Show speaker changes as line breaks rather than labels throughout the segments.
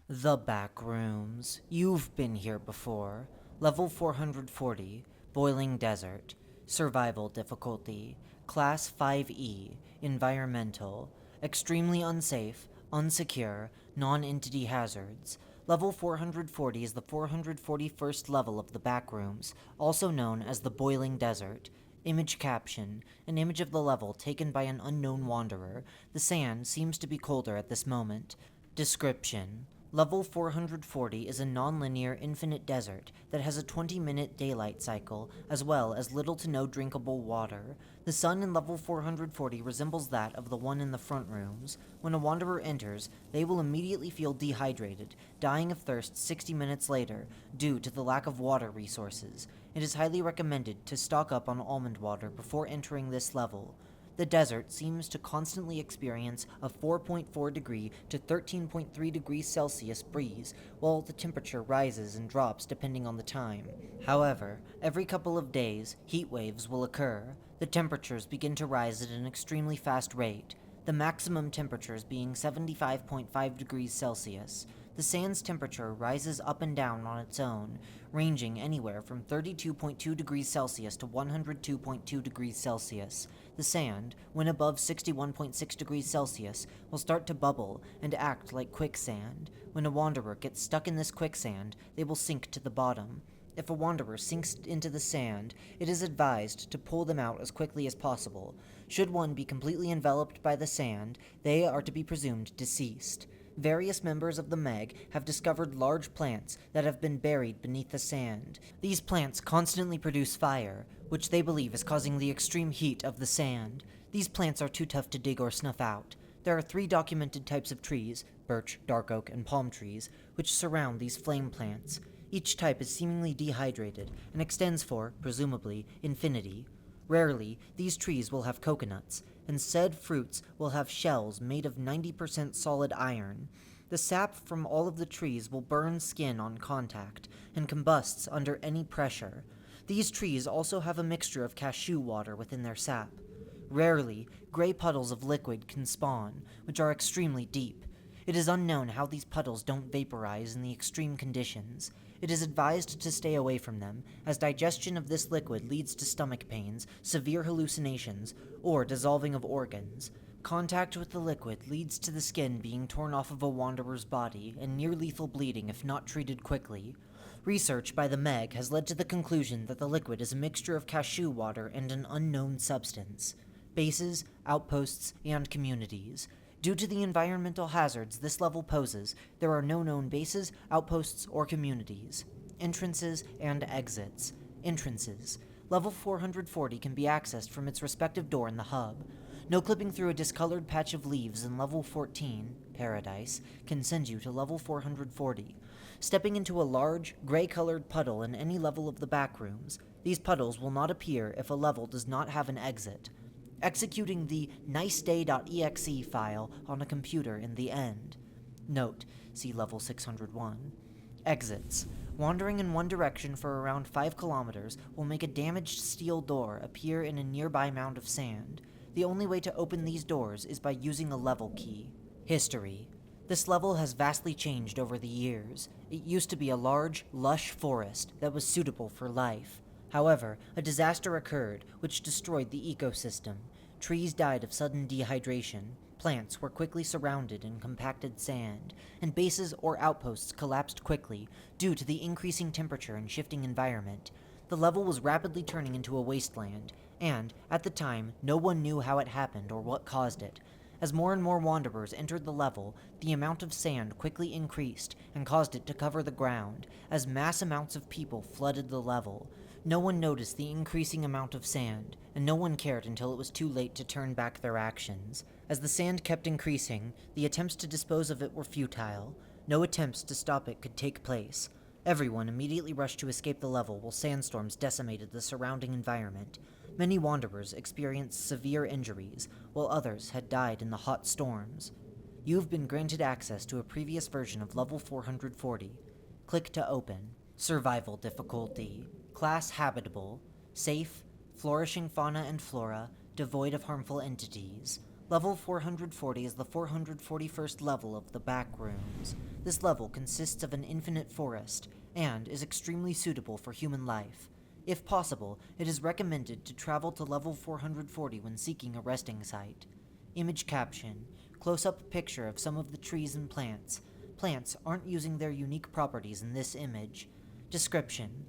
The Backrooms. You've been here before. Level 440, Boiling Desert. Survival difficulty. Class 5E, Environmental. Extremely unsafe, unsecure, non-entity hazards. Level 440 is the 441st level of the Backrooms, also known as the Boiling Desert. Image caption. An image of the level taken by an unknown wanderer. The sand seems to be colder at this moment. Description. Level 440 is a non-linear infinite desert that has a 20-minute daylight cycle, as well as little to no drinkable water. The sun in level 440 resembles that of the one in the front rooms. When a wanderer enters, they will immediately feel dehydrated, dying of thirst 60 minutes later, due to the lack of water resources. It is highly recommended to stock up on almond water before entering this level. The desert seems to constantly experience a 4.4 degree to 13.3 degrees Celsius breeze, while the temperature rises and drops depending on the time. However, every couple of days, heat waves will occur. The temperatures begin to rise at an extremely fast rate, the maximum temperatures being 75.5 degrees Celsius. The sand's temperature rises up and down on its own, ranging anywhere from 32.2 degrees Celsius to 102.2 degrees Celsius. The sand, when above 61.6 degrees Celsius, will start to bubble and act like quicksand. When a wanderer gets stuck in this quicksand, they will sink to the bottom. If a wanderer sinks into the sand, it is advised to pull them out as quickly as possible. Should one be completely enveloped by the sand, they are to be presumed deceased. Various members of the Meg have discovered large plants that have been buried beneath the sand. These plants constantly produce fire, which they believe is causing the extreme heat of the sand. These plants are too tough to dig or snuff out. There are 3 documented types of trees, birch, dark oak, and palm trees, which surround these flame plants. Each type is seemingly dehydrated and extends for, presumably, infinity. Rarely, these trees will have coconuts, and said fruits will have shells made of 90% solid iron. The sap from all of the trees will burn skin on contact, and combusts under any pressure. These trees also have a mixture of cashew water within their sap. Rarely, gray puddles of liquid can spawn, which are extremely deep. It is unknown how these puddles don't vaporize in the extreme conditions. It is advised to stay away from them, as digestion of this liquid leads to stomach pains, severe hallucinations, or dissolving of organs. Contact with the liquid leads to the skin being torn off of a wanderer's body and near-lethal bleeding if not treated quickly. Research by the Meg has led to the conclusion that the liquid is a mixture of cashew water and an unknown substance. Bases, outposts, and communities. Due to the environmental hazards this level poses, there are no known bases, outposts, or communities. Entrances and exits. Entrances. Level 440 can be accessed from its respective door in the hub. No clipping through a discolored patch of leaves in level 14, Paradise, can send you to level 440. Stepping into a large, gray-colored puddle in any level of the backrooms, these puddles will not appear if a level does not have an exit. Executing the niceday.exe file on a computer in the end. Note, see level 601. Exits. Wandering in one direction for around 5 kilometers will make a damaged steel door appear in a nearby mound of sand. The only way to open these doors is by using a level key. History. This level has vastly changed over the years. It used to be a large, lush forest that was suitable for life. However, a disaster occurred which destroyed the ecosystem. Trees died of sudden dehydration, plants were quickly surrounded in compacted sand, and bases or outposts collapsed quickly due to the increasing temperature and shifting environment. The level was rapidly turning into a wasteland, and, at the time, no one knew how it happened or what caused it. As more and more wanderers entered the level, the amount of sand quickly increased and caused it to cover the ground, as mass amounts of people flooded the level. No one noticed the increasing amount of sand, and no one cared until it was too late to turn back their actions. As the sand kept increasing, the attempts to dispose of it were futile. No attempts to stop it could take place. Everyone immediately rushed to escape the level while sandstorms decimated the surrounding environment. Many wanderers experienced severe injuries, while others had died in the hot storms. You've been granted access to a previous version of level 440. Click to open. Survival difficulty. Class habitable. Safe, flourishing fauna and flora, devoid of harmful entities. Level 440 is the 441st level of the Backrooms. This level consists of an infinite forest, and is extremely suitable for human life. If possible, it is recommended to travel to level 440 when seeking a resting site. Image caption: close-up picture of some of the trees and plants. Plants aren't using their unique properties in this image. Description: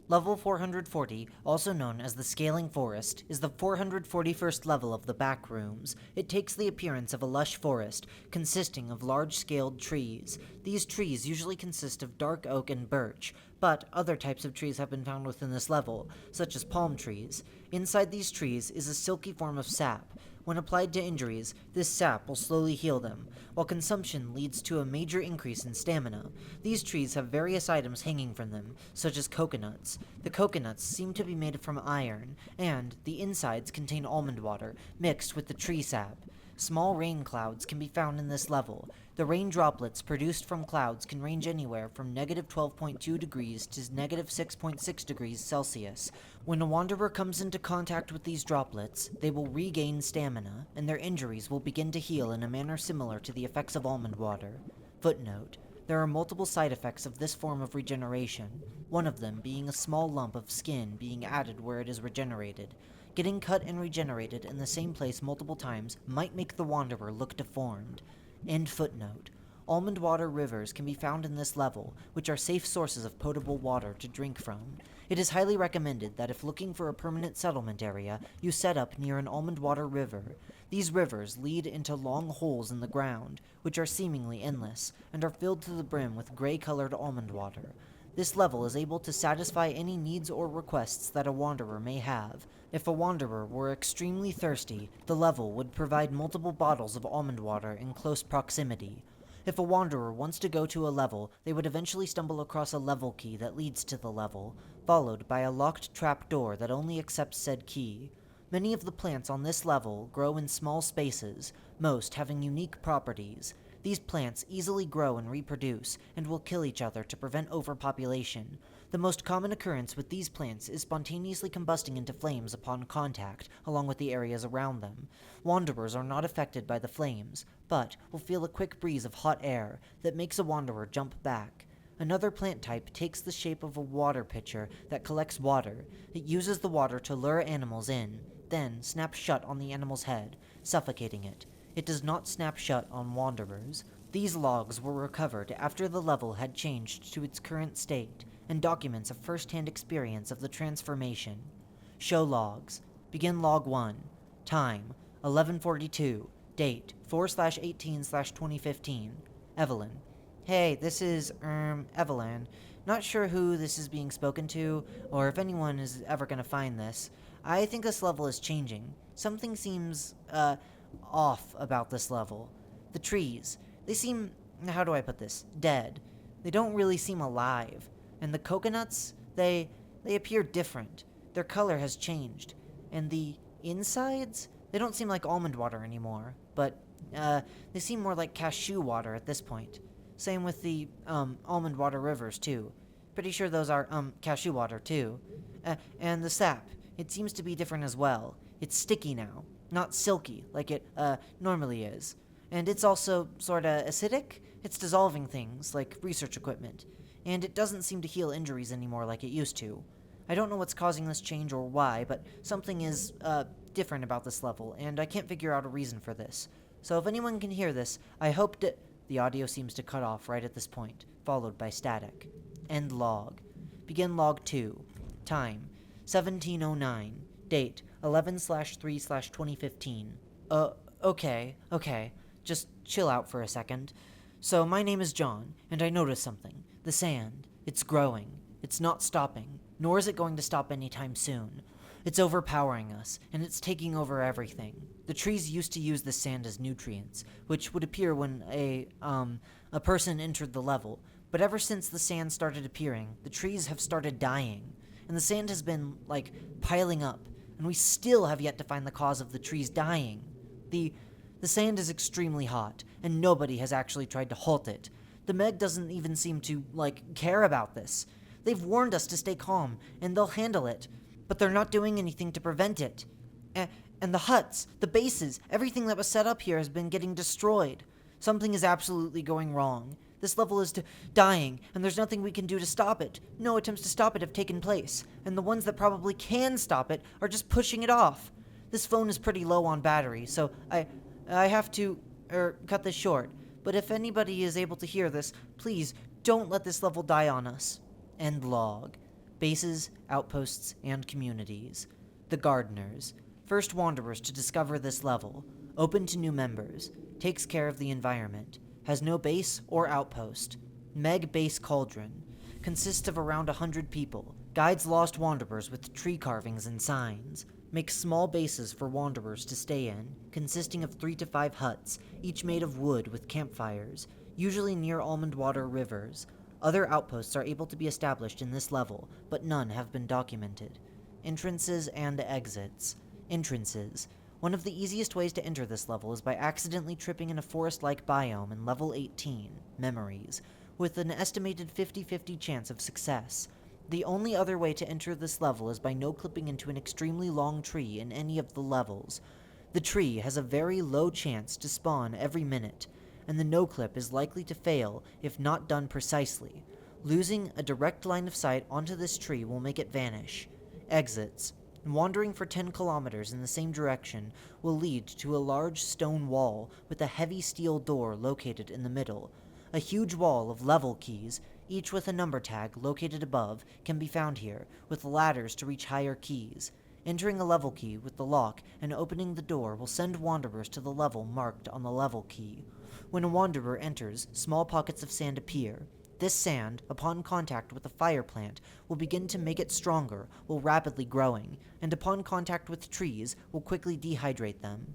Level 440, also known as the Scaling Forest, is the 441st level of the Backrooms. It takes the appearance of a lush forest, consisting of large-scaled trees. These trees usually consist of dark oak and birch, but other types of trees have been found within this level, such as palm trees. Inside these trees is a silky form of sap. When applied to injuries, this sap will slowly heal them, while consumption leads to a major increase in stamina. These trees have various items hanging from them, such as coconuts. The coconuts seem to be made from iron, and the insides contain almond water mixed with the tree sap. Small rain clouds can be found in this level. The rain droplets produced from clouds can range anywhere from negative 12.2 degrees to negative 6.6 degrees Celsius. When a wanderer comes into contact with these droplets, they will regain stamina, and their injuries will begin to heal in a manner similar to the effects of almond water. Footnote: there are multiple side effects of this form of regeneration, one of them being a small lump of skin being added where it is regenerated. Getting cut and regenerated in the same place multiple times might make the wanderer look deformed. End footnote. Almond water rivers can be found in this level, which are safe sources of potable water to drink from. It is highly recommended that if looking for a permanent settlement area, you set up near an almond water river. These rivers lead into long holes in the ground, which are seemingly endless, and are filled to the brim with gray-colored almond water. This level is able to satisfy any needs or requests that a wanderer may have. If a wanderer were extremely thirsty, the level would provide multiple bottles of almond water in close proximity. If a wanderer wants to go to a level, they would eventually stumble across a level key that leads to the level, followed by a locked trap door that only accepts said key. Many of the plants on this level grow in small spaces, most having unique properties. These plants easily grow and reproduce, and will kill each other to prevent overpopulation. The most common occurrence with these plants is spontaneously combusting into flames upon contact, along with the areas around them. Wanderers are not affected by the flames, but will feel a quick breeze of hot air that makes a wanderer jump back. Another plant type takes the shape of a water pitcher that collects water. It uses the water to lure animals in, then snaps shut on the animal's head, suffocating it. It does not snap shut on wanderers. These logs were recovered after the level had changed to its current state, and documents a first-hand experience of the transformation. Show logs. Begin log 1. Time: 11:42. Date: 4/18/2015. Evelyn. Hey, this is, Evelyn. Not sure who this is being spoken to, or if anyone is ever gonna find this. I think this level is changing. Something seems, off about this level. The trees, they seem, how do I put this, dead. They don't really seem alive. And the coconuts, they appear different. Their color has changed. And the insides, they don't seem like almond water anymore, but they seem more like cashew water at this point. Same with the almond water rivers too. Pretty sure those are cashew water too. And the sap, it seems to be different as well. It's sticky now, not silky like it normally is. And it's also sorta acidic. It's dissolving things like research equipment. And it doesn't seem to heal injuries anymore like it used to. I don't know what's causing this change or why, but something is different about this level, and I can't figure out a reason for this. So if anyone can hear this, I hope to... The audio seems to cut off right at this point, followed by static. End log. Begin log 2. Time: 17:09. Date: 11/3/2015. Okay. Just chill out for a second. So my name is John, and I noticed something. The sand. It's growing. It's not stopping, nor is it going to stop anytime soon. It's overpowering us, and it's taking over everything. The trees used to use the sand as nutrients, which would appear when a person entered the level. But ever since the sand started appearing, the trees have started dying, and the sand has been, piling up, and we still have yet to find the cause of the trees dying. The sand is extremely hot, and nobody has actually tried to halt it. The Meg doesn't even seem to, care about this. They've warned us to stay calm, and they'll handle it, but they're not doing anything to prevent it. And the huts, the bases, everything that was set up here has been getting destroyed. Something is absolutely going wrong. This level is dying, and there's nothing we can do to stop it. No attempts to stop it have taken place, and the ones that probably can stop it are just pushing it off. This phone is pretty low on battery, so I have to, cut this short. But if anybody is able to hear this, please don't let this level die on us. End log. Bases, outposts, and communities. The Gardeners. First wanderers to discover this level. Open to new members. Takes care of the environment. Has no base or outpost. Meg Base Cauldron. Consists of around 100 people. Guides lost wanderers with tree carvings and signs. Makes small bases for wanderers to stay in, consisting of 3 to 5 huts, each made of wood with campfires, usually near almond water rivers. Other outposts are able to be established in this level, but none have been documented. Entrances and exits. Entrances. One of the easiest ways to enter this level is by accidentally tripping in a forest-like biome in level 18, Memories, with an estimated 50-50 chance of success. The only other way to enter this level is by no-clipping into an extremely long tree in any of the levels. The tree has a very low chance to spawn every minute, and the no-clip is likely to fail if not done precisely. Losing a direct line of sight onto this tree will make it vanish. Exits. Wandering for 10 kilometers in the same direction will lead to a large stone wall with a heavy steel door located in the middle. A huge wall of level keys, each with a number tag located above, can be found here, with ladders to reach higher keys. Entering a level key with the lock and opening the door will send wanderers to the level marked on the level key. When a wanderer enters, small pockets of sand appear. This sand, upon contact with a fire plant, will begin to make it stronger while rapidly growing, and upon contact with trees will quickly dehydrate them.